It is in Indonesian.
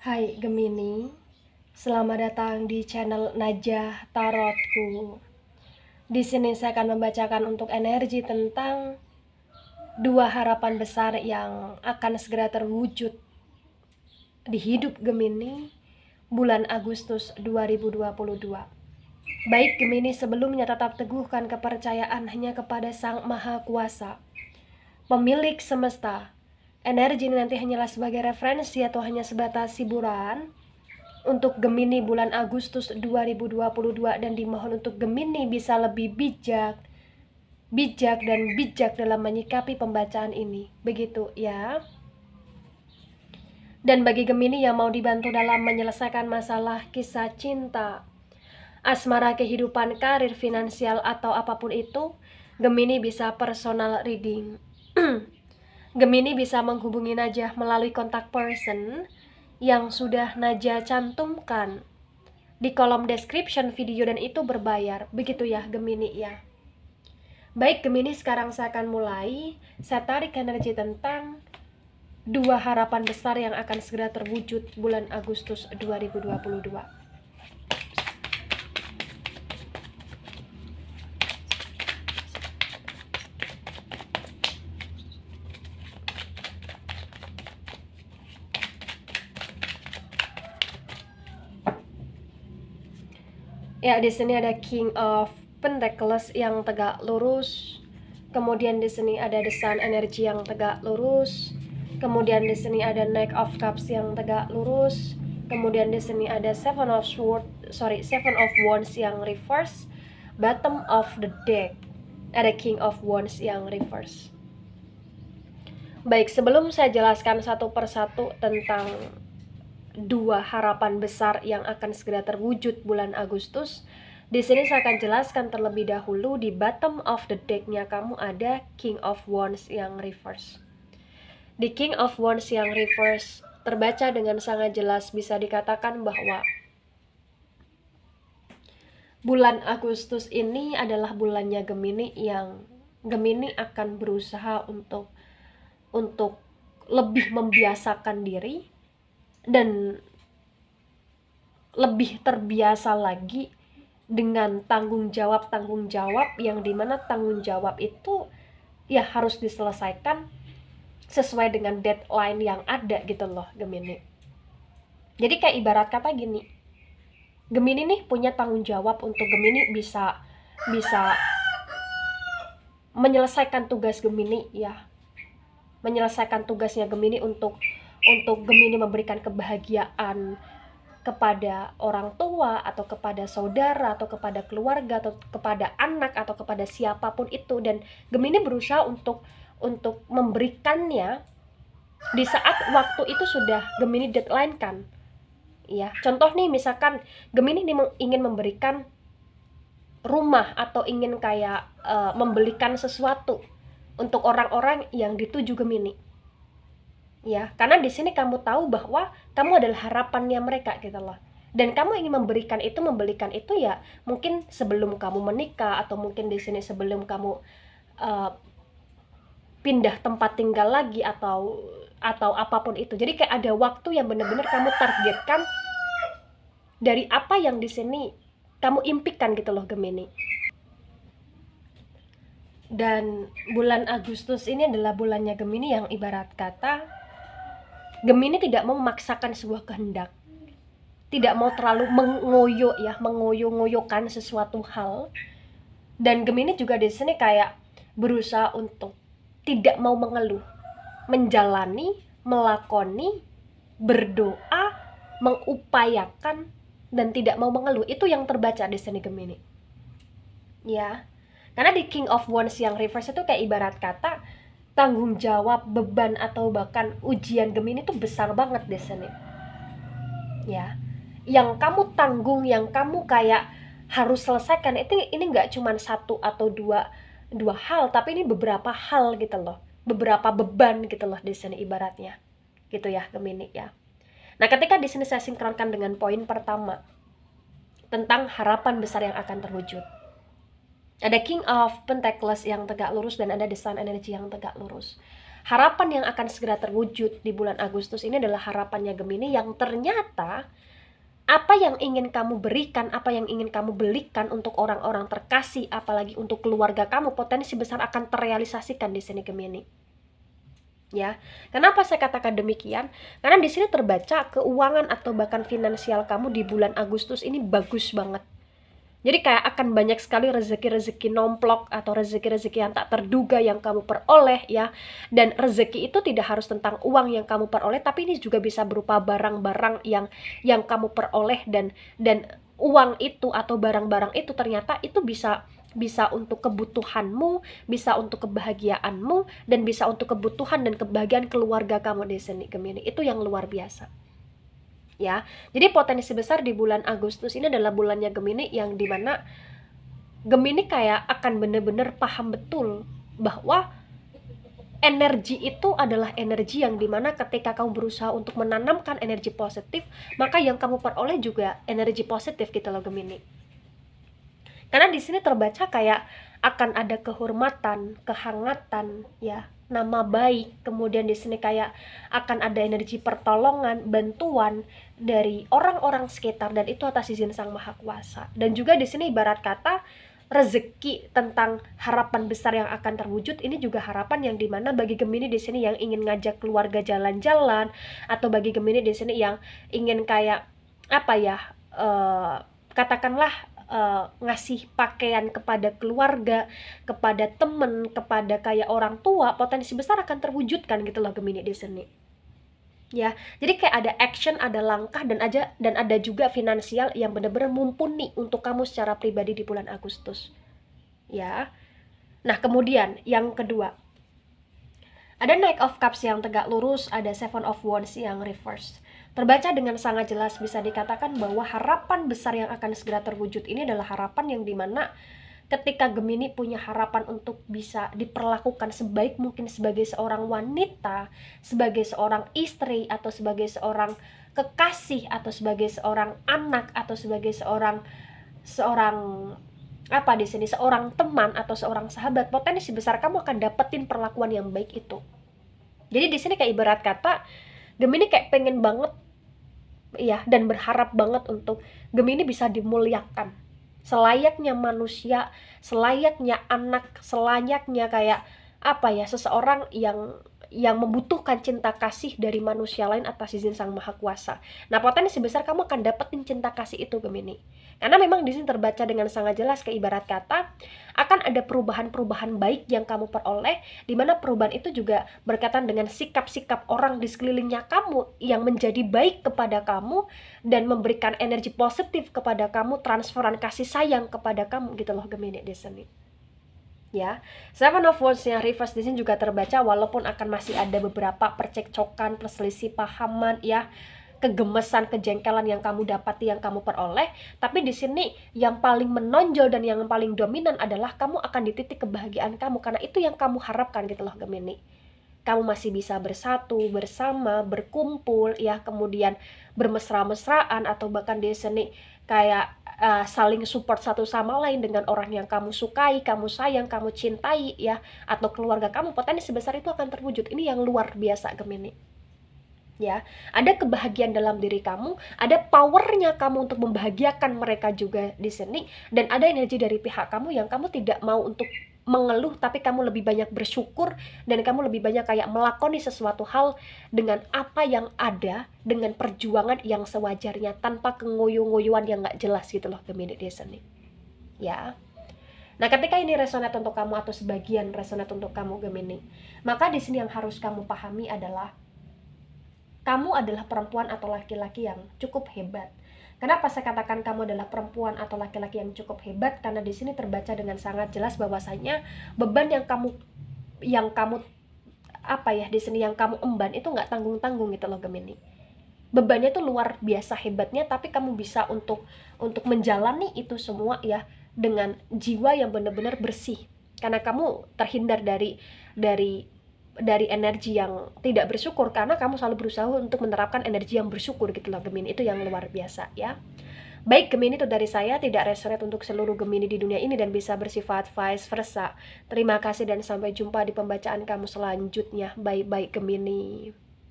Hai Gemini, selamat datang di channel Najah Tarotku. Di sini saya akan membacakan untuk energi tentang dua harapan besar yang akan segera terwujud di hidup Gemini bulan Agustus 2022. Baik Gemini, sebelumnya tetap teguhkan kepercayaan hanya kepada Sang Maha Kuasa, pemilik semesta. Energi ini nanti hanyalah sebagai referensi atau hanya sebatas hiburan untuk Gemini bulan Agustus 2022, dan dimohon untuk Gemini bisa lebih bijak dalam menyikapi pembacaan ini. Begitu ya. Dan bagi Gemini yang mau dibantu dalam menyelesaikan masalah kisah cinta, asmara, kehidupan, karir, finansial, atau apapun itu, Gemini bisa personal reading. Gemini bisa menghubungi Najah melalui kontak person yang sudah Najah cantumkan di kolom description video, dan itu berbayar. Begitu ya Gemini ya. Baik Gemini, sekarang saya akan mulai. Saya tarik energi tentang dua harapan besar yang akan segera terwujud bulan Agustus 2022. Ya, di sini ada King of Pentacles yang tegak lurus. Kemudian di sini ada The Sun energi yang tegak lurus. Kemudian di sini ada Knight of Cups yang tegak lurus. Kemudian di sini ada Seven of Wands yang reverse. Bottom of the deck ada King of Wands yang reverse. Baik, sebelum saya jelaskan satu persatu tentang dua harapan besar yang akan segera terwujud bulan Agustus, di sini saya akan jelaskan terlebih dahulu di bottom of the deck-nya kamu ada King of Wands yang reverse. Di King of Wands yang reverse terbaca dengan sangat jelas, bisa dikatakan bahwa bulan Agustus ini adalah bulannya Gemini, yang Gemini akan berusaha untuk lebih membiasakan diri dan lebih terbiasa lagi dengan tanggung jawab yang dimana tanggung jawab itu ya harus diselesaikan sesuai dengan deadline yang ada gitu loh Gemini. Jadi kayak ibarat kata gini, Gemini nih punya tanggung jawab untuk Gemini bisa menyelesaikan tugas Gemini ya, menyelesaikan tugasnya Gemini untuk Gemini memberikan kebahagiaan kepada orang tua atau kepada saudara atau kepada keluarga atau kepada anak atau kepada siapapun itu, dan Gemini berusaha untuk memberikannya di saat waktu itu sudah Gemini deadline kan ya. Contoh nih, misalkan Gemini ingin memberikan rumah atau ingin kayak membelikan sesuatu untuk orang-orang yang dituju Gemini ya, karena di sini kamu tahu bahwa kamu adalah harapannya mereka gitu loh, dan kamu ingin memberikan itu ya mungkin sebelum kamu menikah, atau mungkin di sini sebelum kamu pindah tempat tinggal lagi atau apapun itu. Jadi kayak ada waktu yang benar-benar kamu targetkan dari apa yang di sini kamu impikan gitu loh Gemini. Dan bulan Agustus ini adalah bulannya Gemini yang ibarat kata Gemini tidak mau memaksakan sebuah kehendak, tidak mau terlalu mengoyo-ngoyokan sesuatu hal. Dan Gemini juga di sini kayak berusaha untuk tidak mau mengeluh, menjalani, melakoni, berdoa, mengupayakan, dan tidak mau mengeluh. Itu yang terbaca di sini Gemini. Ya. Karena di King of Wands yang reverse itu kayak ibarat kata tanggung jawab, beban, atau bahkan ujian Gemini itu besar banget di sini. Ya. Yang kamu tanggung, yang kamu kayak harus selesaikan itu, ini nggak cuma satu atau dua hal, tapi ini beberapa hal gitu loh, beberapa beban gitu loh di sini ibaratnya, gitu ya Gemini ya. Nah, ketika di sini saya sinkronkan dengan poin pertama tentang harapan besar yang akan terwujud, ada King of Pentacles yang tegak lurus dan ada The Sun energy yang tegak lurus. harapan yang akan segera terwujud di bulan Agustus ini adalah harapannya Gemini yang ternyata apa yang ingin kamu berikan, apa yang ingin kamu belikan untuk orang-orang terkasih, apalagi untuk keluarga kamu, potensi besar akan terrealisasikan di sini Gemini. Ya, kenapa saya katakan demikian? Karena di sini terbaca keuangan atau bahkan finansial kamu di bulan Agustus ini bagus banget. Jadi kayak akan banyak sekali rezeki-rezeki nomplok atau rezeki-rezeki yang tak terduga yang kamu peroleh ya. Dan rezeki itu tidak harus tentang uang yang kamu peroleh, tapi ini juga bisa berupa barang-barang yang kamu peroleh, dan uang itu atau barang-barang itu ternyata itu bisa untuk kebutuhanmu, bisa untuk kebahagiaanmu, dan bisa untuk kebutuhan dan kebahagiaan keluarga kamu di sini Gemini. Itu yang luar biasa. Ya, jadi potensi besar di bulan Agustus ini adalah bulannya Gemini yang dimana Gemini kayak akan bener-bener paham betul bahwa energi itu adalah energi yang dimana ketika kamu berusaha untuk menanamkan energi positif, maka yang kamu peroleh juga energi positif gitu loh Gemini. Karena di sini terbaca kayak akan ada kehormatan, kehangatan, ya, nama baik. Kemudian di sini kayak akan ada energi pertolongan, bantuan dari orang-orang sekitar, dan itu atas izin Sang Maha Kuasa. Dan juga di sini ibarat kata rezeki tentang harapan besar yang akan terwujud ini juga harapan yang dimana bagi Gemini di sini yang ingin ngajak keluarga jalan-jalan, atau bagi Gemini di sini yang ingin kayak apa ya, katakanlah ngasih pakaian kepada keluarga, kepada temen, kepada kayak orang tua, potensi besar akan terwujudkan gitu loh Gemini di sini. Ya, jadi kayak ada action, ada langkah, dan ada juga finansial yang benar-benar mumpuni untuk kamu secara pribadi di bulan Agustus. Ya. Nah, kemudian yang kedua, ada Knight of Cups yang tegak lurus, ada Seven of Wands yang reverse. Terbaca dengan sangat jelas bisa dikatakan bahwa harapan besar yang akan segera terwujud ini adalah harapan yang dimana ketika Gemini punya harapan untuk bisa diperlakukan sebaik mungkin sebagai seorang wanita, sebagai seorang istri, atau sebagai seorang kekasih, atau sebagai seorang anak, atau sebagai seorang apa di sini, seorang teman atau seorang sahabat, potensi besar kamu akan dapetin perlakuan yang baik itu. Jadi di sini kayak ibarat kata Gemini kayak pengen banget ya, dan berharap banget untuk Gemini bisa dimuliakan selayaknya manusia, selayaknya anak, selayaknya kayak apa ya, seseorang yang membutuhkan cinta kasih dari manusia lain atas izin Sang Maha Kuasa. Nah, potensi besar kamu akan dapetin cinta kasih itu Gemini. Karena memang di sini terbaca dengan sangat jelas kayak ibarat kata akan ada perubahan-perubahan baik yang kamu peroleh, di mana perubahan itu juga berkaitan dengan sikap-sikap orang di sekelilingnya kamu yang menjadi baik kepada kamu dan memberikan energi positif kepada kamu, transferan kasih sayang kepada kamu gitu loh Gemini di sini. Ya, Seven of Wands yang reverse di sini juga terbaca walaupun akan masih ada beberapa percekcokan, perselisih pahaman ya, kegemesan, kejengkelan yang kamu dapati, yang kamu peroleh, tapi di sini yang paling menonjol dan yang paling dominan adalah kamu akan di titik kebahagiaan kamu, karena itu yang kamu harapkan gitu loh Gemini. Kamu masih bisa bersatu, bersama, berkumpul ya, kemudian bermesra-mesraan, atau bahkan di sini kayak saling support satu sama lain dengan orang yang kamu sukai, kamu sayang, kamu cintai ya, atau keluarga kamu, potensi besar itu akan terwujud. Ini yang luar biasa Gemini. Ya, ada kebahagiaan dalam diri kamu, ada powernya kamu untuk membahagiakan mereka juga di sini, dan ada energi dari pihak kamu yang kamu tidak mau untuk mengeluh, tapi kamu lebih banyak bersyukur, dan kamu lebih banyak kayak melakoni sesuatu hal dengan apa yang ada, dengan perjuangan yang sewajarnya, tanpa kengoyo-ngoyoan yang gak jelas gitu loh Gemini di sini. Ya. Nah, ketika ini resonate untuk kamu atau sebagian resonate untuk kamu Gemini, maka di sini yang harus kamu pahami adalah kamu adalah perempuan atau laki-laki yang cukup hebat. Kenapa saya katakan kamu adalah perempuan atau laki-laki yang cukup hebat? Karena di sini terbaca dengan sangat jelas bahwasanya beban yang kamu apa ya di sini yang kamu emban itu nggak tanggung-tanggung gitu loh Gemini. Bebannya itu luar biasa hebatnya, tapi kamu bisa untuk menjalani itu semua ya dengan jiwa yang benar-benar bersih. Karena kamu terhindar dari energi yang tidak bersyukur, karena kamu selalu berusaha untuk menerapkan energi yang bersyukur gitu loh Gemini. Itu yang luar biasa ya. Baik Gemini itu dari saya, tidak resonate untuk seluruh Gemini di dunia ini dan bisa bersifat vice versa. Terima kasih dan sampai jumpa di pembacaan kamu selanjutnya. Bye-bye Gemini.